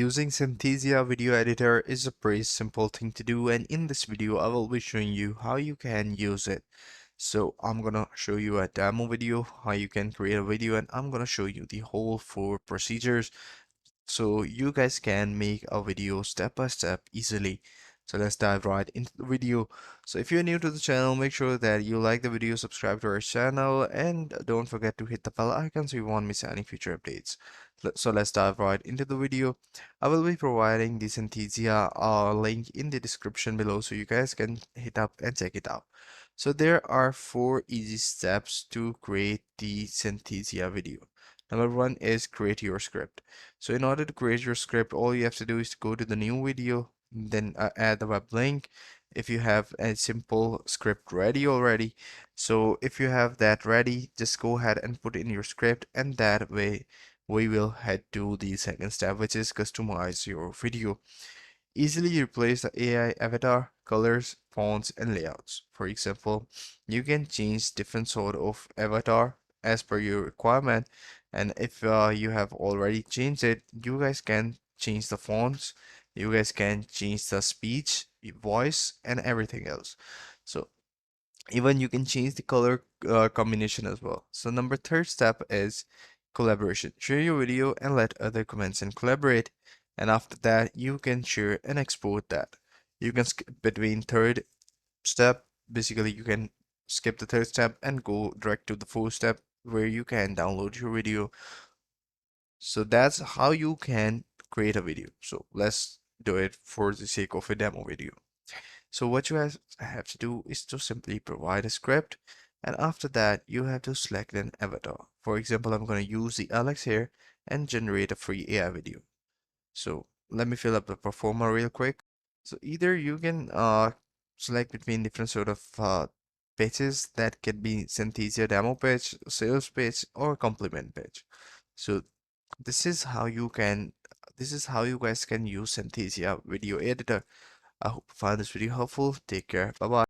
Using Synthesia video editor is a pretty simple thing to do, and in this video I will be showing you how you can use it. So I'm gonna show you a demo video how you can create a video, and I'm gonna show you the whole 4 procedures so you guys can make a video step by step easily. So let's dive right into the video. So if you're new to the channel, make sure that you like the video, subscribe to our channel, and don't forget to hit the bell icon so you won't miss any future updates. So let's dive right into the video. I will be providing the Synthesia link in the description below so you guys can hit up and check it out. So there are 4 easy steps to create the Synthesia video. Number one is create your script. So in order to create your script, all you have to do is to go to the new video, then add the web link. If you have a simple script ready already, so if you have that ready, just go ahead and put in your script, and that way we will head to the second step, which is customize your video. Easily replace the AI avatar, colors, fonts, and layouts. For example, you can change different sort of avatar as per your requirement, and if you have already changed it, you guys can change the fonts, you guys can change the speech, voice, and everything else. So even you can change the color combination as well. So number third step is collaboration. Share your video and let other comments and collaborate. And after that, you can share and export that. You can skip between third step. Basically, you can skip the third step and go direct to the fourth step where you can download your video. So that's how you can create a video. So let's do it for the sake of a demo video. So what you have to do is to simply provide a script, and after that you have to select an avatar. For example, I'm going to use the Alex here and generate a free AI video. So let me fill up the performer real quick. So either you can select between different sort of pages that can be Synthesia demo page, sales page, or compliment page. So this is how you can this is how you guys can use Synthesia video editor. I hope you found this video helpful. Take care. Bye bye.